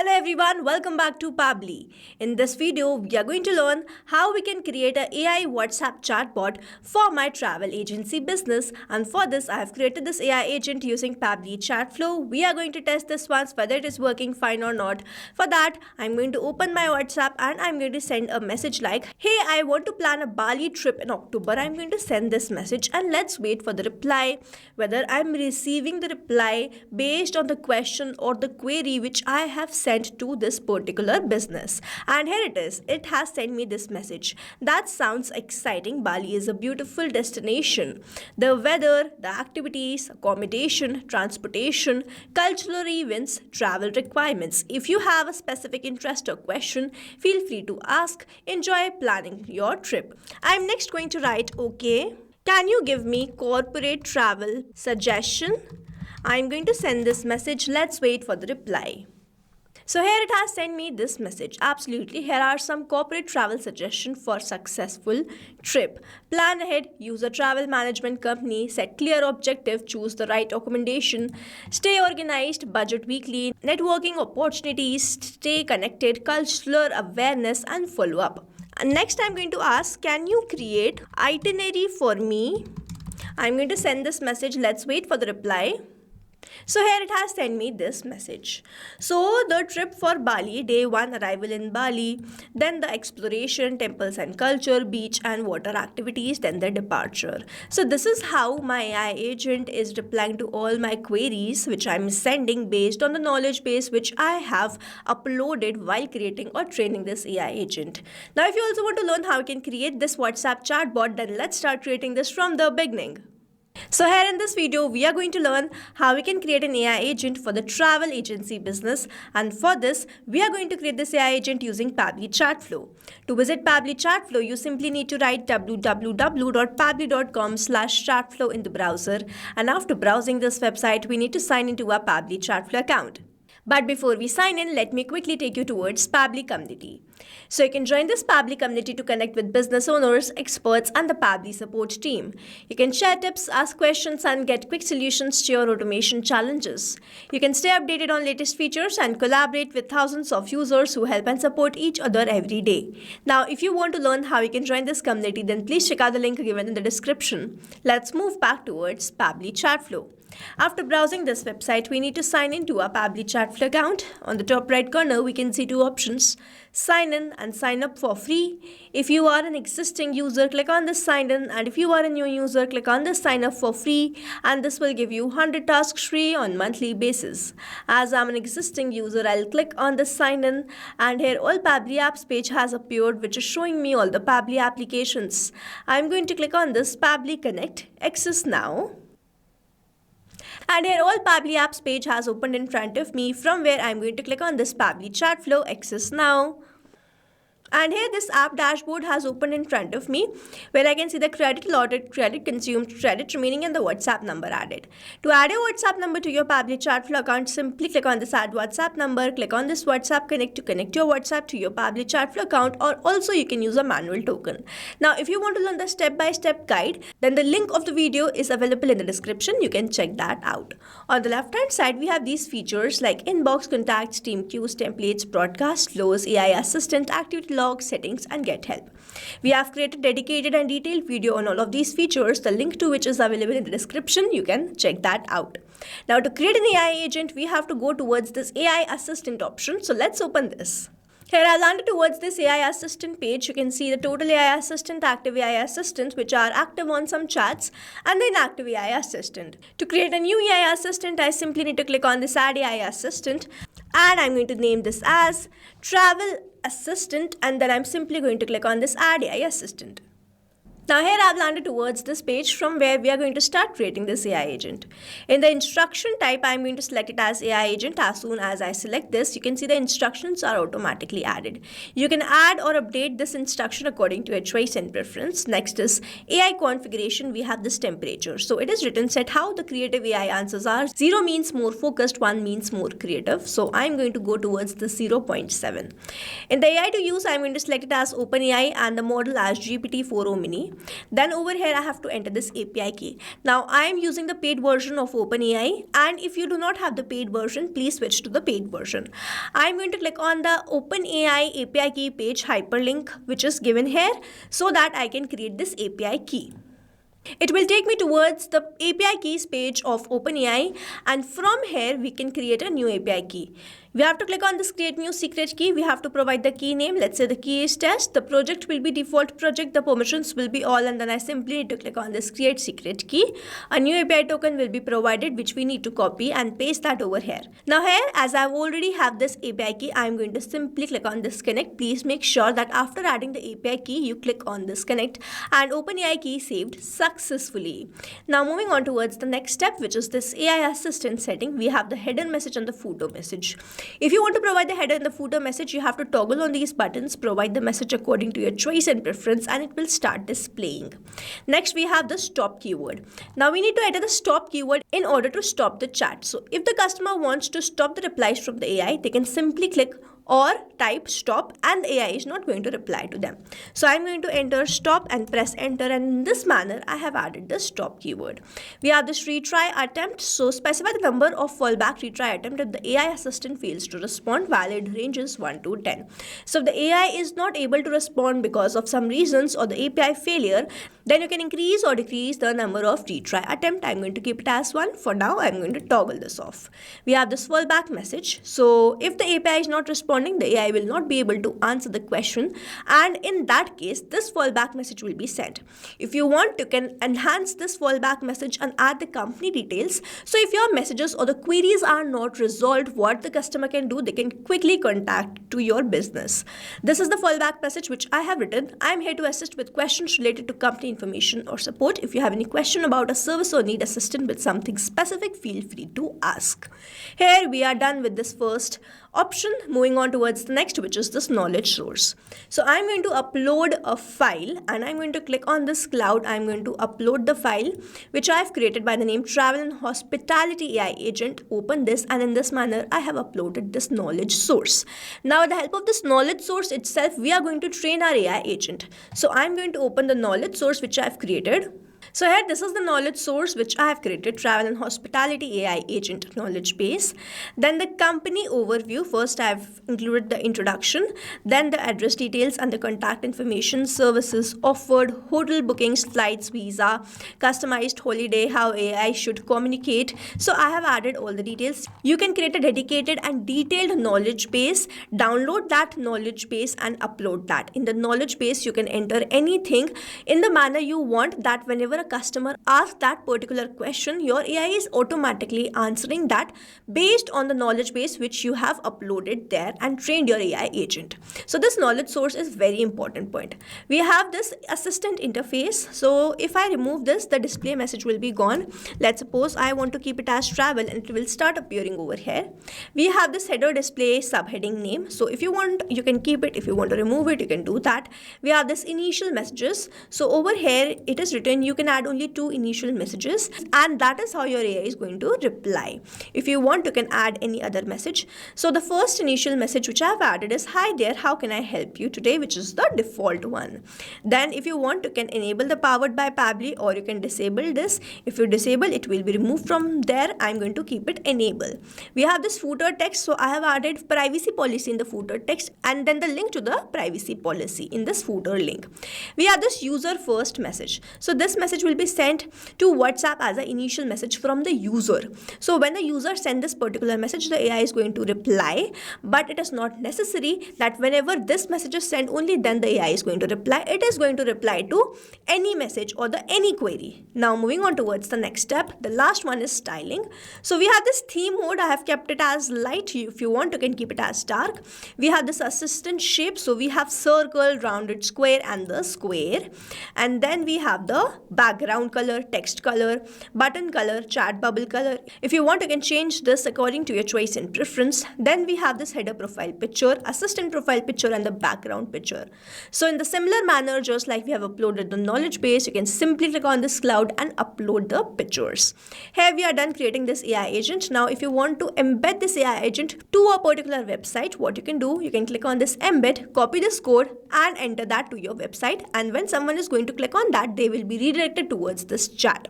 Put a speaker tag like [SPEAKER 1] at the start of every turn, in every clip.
[SPEAKER 1] Hello everyone, welcome back to Pabbly. In this video, we are going to learn how we can create an AI WhatsApp chatbot for my travel agency business. And for this, I have created this AI agent using Pabbly Chatflow. We are going to test this once whether it is working fine or not. For that, I'm going to open my WhatsApp and I'm going to send a message like, hey, I want to plan a Bali trip in October. I'm going to send this message and let's wait for the reply. Whether I'm receiving the reply based on the question or the query which I have sent to this particular business. And here it is. It has sent me this message. That sounds exciting. Bali is a beautiful destination. The weather, the activities, accommodation, transportation, cultural events, travel requirements. If you have a specific interest or question, feel free to ask. Enjoy planning your trip. I'm next going to write, okay, can you give me corporate travel suggestion? I'm going to send this message. Let's wait for the reply. So here it has sent me this message. Absolutely, here are some corporate travel suggestions for successful trip. Plan ahead, use a travel management company, set clear objective, choose the right accommodation, stay organized, budget weekly, networking opportunities, stay connected, cultural awareness and follow up. And next I'm going to ask, can you create itinerary for me? I'm going to send this message. Let's wait for the reply. So here it has sent me this message. So the trip for Bali, day 1 arrival in Bali, then the exploration, temples and culture, beach and water activities, then the departure. So this is how my AI agent is replying to all my queries which I'm sending based on the knowledge base which I have uploaded while creating or training this AI agent. Now if you also want to learn how you can create this WhatsApp chatbot, then let's start creating this from the beginning. So here in this video, we are going to learn how we can create an AI agent for the travel agency business. And for this, we are going to create this AI agent using Pabbly Chatflow. To visit Pabbly Chatflow, you simply need to write www.pabbly.com/chatflow in the browser. And after browsing this website, we need to sign into our Pabbly Chatflow account. But before we sign in, let me quickly take you towards Pabbly community. So you can join this Pabbly community to connect with business owners, experts and the Pabbly support team. You can share tips, ask questions and get quick solutions to your automation challenges. You can stay updated on latest features and collaborate with thousands of users who help and support each other every day. Now, if you want to learn how you can join this community, then please check out the link given in the description. Let's move back towards Pabbly Chatflow. After browsing this website, we need to sign in to our Pabbly Chatflow account. On the top right corner, we can see two options, sign in and sign up for free. If you are an existing user, click on this sign in, and if you are a new user, click on this sign up for free, and this will give you 100 tasks free on monthly basis. As I'm an existing user, I'll click on the sign in, and here all Pabbly apps page has appeared, which is showing me all the Pabbly applications. I'm going to click on this Pabbly Connect, access now. And here all Pabbly apps page has opened in front of me, from where I'm going to click on this Pabbly Chatflow, access now. And here this app dashboard has opened in front of me, where I can see the credit allotted, credit consumed, credit remaining and the WhatsApp number added. To add a WhatsApp number to your Pabbly Chatflow account, simply click on this add WhatsApp number, click on this WhatsApp connect to connect your WhatsApp to your Pabbly Chatflow account, or also you can use a manual token. Now if you want to learn the step-by-step guide, then the link of the video is available in the description. You can check that out. On the left hand side, we have these features like inbox, contacts, team queues, templates, broadcast flows, AI assistant, activity log, settings and get help. We have created dedicated and detailed video on all of these features, the link to which is available in the description. You can check that out. Now to create an AI agent, we have to go towards this AI assistant option. So let's open this. Here I landed towards this AI assistant page. You can see the total AI assistant, active AI assistants which are active on some chats, and the inactive AI assistant. To create a new AI assistant, I simply need to click on this add AI assistant, and I'm going to name this as travel assistant, and then I'm simply going to click on this add AI assistant. Now here I've landed towards this page from where we are going to start creating this AI agent. In the instruction type, I'm going to select it as AI agent. As soon as I select this, you can see the instructions are automatically added. You can add or update this instruction according to your choice and preference. Next is AI configuration. We have this temperature. So it is written set how the creative AI answers are. 0 means more focused, 1 means more creative. So I'm going to go towards the 0.7. In the AI to use, I'm going to select it as OpenAI and the model as GPT-4o Mini. Then over here I have to enter this API key. Now I am using the paid version of OpenAI, and if you do not have the paid version, please switch to the paid version. I am going to click on the OpenAI API key page hyperlink which is given here so that I can create this API key. It will take me towards the API keys page of OpenAI, and from here we can create a new API key. We have to click on this create new secret key. We have to provide the key name. Let's say the key is test. The project will be default project. The permissions will be all, and then I simply need to click on this create secret key. A new API token will be provided which we need to copy and paste that over here. Now here, as I already have this API key, I am going to simply click on this connect. Please make sure that after adding the API key, you click on this connect, and OpenAI key saved successfully. Now moving on towards the next step, which is this AI assistant setting. We have the header message and the footer message. If you want to provide the header and the footer message, you have to toggle on these buttons, provide the message according to your choice and preference, and it will start displaying. Next, we have the stop keyword. Now we need to enter the stop keyword in order to stop the chat. So if the customer wants to stop the replies from the AI, they can simply click or type stop, and the AI is not going to reply to them. So I'm going to enter stop and press enter, and in this manner I have added the stop keyword. We have this retry attempt. So specify the number of fallback retry attempt if the AI assistant fails to respond. Valid range is 1 to 10. So if the AI is not able to respond because of some reasons or the API failure, then you can increase or decrease the number of retry attempt. I'm going to keep it as 1. For now, I'm going to toggle this off. We have this fallback message. So if the API is not responding, the AI will not be able to answer the question, and in that case, this fallback message will be sent. If you want, you can enhance this fallback message and add the company details. So if your messages or the queries are not resolved, what the customer can do, they can quickly contact to your business. This is the fallback message which I have written. I am here to assist with questions related to company information or support. If you have any question about a service or need assistance with something specific, feel free to ask. Here we are done with this first option. Moving on towards the next, which is this knowledge source. So I'm going to upload a file, and I'm going to click on this cloud. I'm going to upload the file which I've created by the name Travel and Hospitality AI Agent. Open this, and in this manner I have uploaded this knowledge source. Now with the help of this knowledge source itself, we are going to train our AI agent. So I'm going to open the knowledge source which I've created. So here, this is the knowledge source which I have created, Travel and Hospitality AI Agent knowledge base. Then the company overview. First, I've included the introduction, then the address details and the contact information, services offered, hotel bookings, flights, visa, customized holiday, how AI should communicate. So I have added all the details. You can create a dedicated and detailed knowledge base, download that knowledge base and upload that. In the knowledge base, you can enter anything in the manner you want, that whenever a customer asks that particular question, your AI is automatically answering that based on the knowledge base which you have uploaded there and trained your AI agent. So this knowledge source is very important point. We have this assistant interface. So if I remove this, the display message will be gone. Let's suppose I want to keep it as travel, and it will start appearing over here. We have this header display subheading name. So if you want, you can keep it. If you want to remove it, you can do that. We have this initial messages. So over here it is written you can add only 2 initial messages, and that is how your AI is going to reply. If you want, you can add any other message. So the first initial message which I have added is hi there, how can I help you today, which is the default one. Then if you want, you can enable the powered by Pabbly, or you can disable this. If you disable, it will be removed from there. I'm going to keep it enable. We have this footer text. So I have added privacy policy in the footer text, and then the link to the privacy policy in this footer link. We have this user first message. So this message will be sent to WhatsApp as an initial message from the user. So when the user sends this particular message, the AI is going to reply, but it is not necessary that whenever this message is sent, only then the AI is going to reply. It is going to reply to any message or the any query. Now moving on towards the next step, the last one is styling. So we have this theme mode. I have kept it as light. If you want, you can keep it as dark. We have this assistant shape. So we have circle, rounded, square, and the square. And then we have the background background color, text color, button color, chat bubble color. If you want, you can change this according to your choice and preference. Then we have this header profile picture, assistant profile picture, and the background picture. So in the similar manner, just like we have uploaded the knowledge base, you can simply click on this cloud and upload the pictures. Here we are done creating this AI agent. Now if you want to embed this AI agent to a particular website, what you can do, you can click on this embed, copy this code and enter that to your website, and when someone is going to click on that, they will be redirected towards this chat.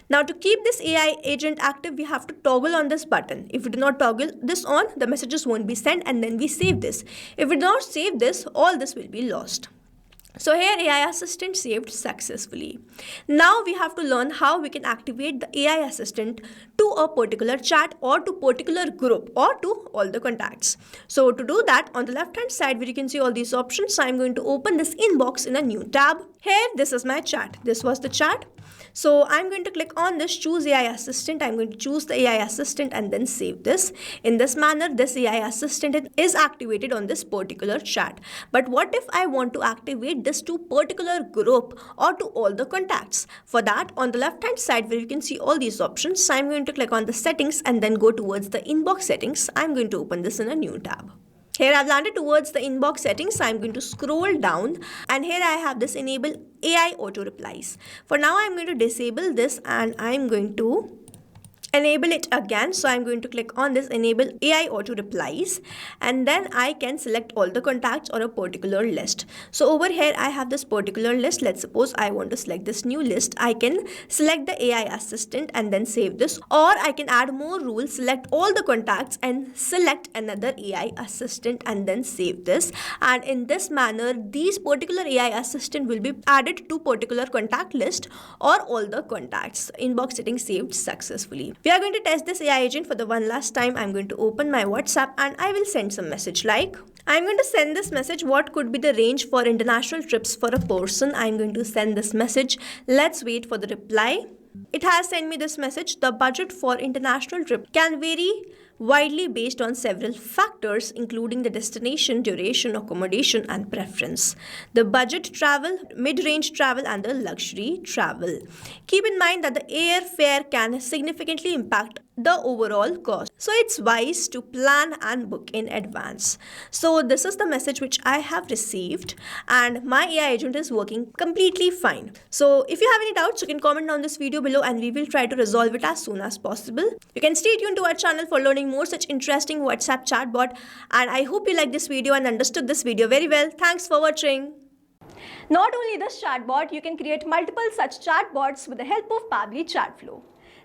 [SPEAKER 1] Now to keep this AI agent active, we have to toggle on this button. If we do not toggle this on, the messages won't be sent, and then we save this. If we do not save this, all this will be lost. So here AI assistant saved successfully. Now we have to learn how we can activate the AI assistant to a particular chat or to particular group or to all the contacts. So to do that, on the left hand side where you can see all these options, I'm going to open this inbox in a new tab. Here this is my chat. This was the chat. So I'm going to click on this choose AI assistant. I'm going to choose the AI assistant and then save this. In this manner, this AI assistant is activated on this particular chat. But what if I want to activate this to particular group or to all the contacts? For that, on the left hand side where you can see all these options, I'm going to click on the settings and then go towards the inbox settings. I'm going to open this in a new tab. Here I've landed towards the inbox settings. I'm going to scroll down and here I have this enable AI auto replies. For now I'm going to disable this and I'm going to enable it again. So I'm going to click on this enable AI auto replies and then I can select all the contacts or a particular list. So over here I have this particular list. Let's suppose I want to select this new list. I can select the AI assistant and then save this, or I can add more rules, select all the contacts and select another AI assistant and then save this. And in this manner, these particular AI assistant will be added to particular contact list or all the contacts. Inbox settings saved successfully. We are going to test this AI agent for the one last time. I'm going to open my WhatsApp and I will send some message like, I'm going to send this message, what could be the range for international trips for a person? I'm going to send this message. Let's wait for the reply. It has sent me this message. The budget for international trip can vary widely based on several factors, including the destination, duration, accommodation, and preference. The budget travel, mid-range travel, and the luxury travel. Keep in mind that the airfare can significantly impact the overall cost. So it's wise to plan and book in advance. So this is the message which I have received and my AI agent is working completely fine. So if you have any doubts, you can comment down this video below and we will try to resolve it as soon as possible. You can stay tuned to our channel for learning more such interesting WhatsApp chatbot, and I hope you liked this video and understood this video very well. Thanks for watching. Not only this chatbot, you can create multiple such chatbots with the help of Pabbly Chatflow.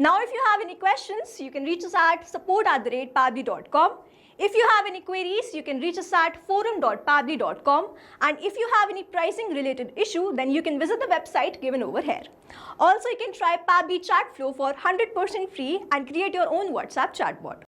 [SPEAKER 1] Now if you have any questions, you can reach us at support@pabbly.com. If you have any queries, you can reach us at forum.pabbly.com. And if you have any pricing related issue, then you can visit the website given over here. Also, you can try Pabbly Chatflow for 100% free and create your own WhatsApp chatbot.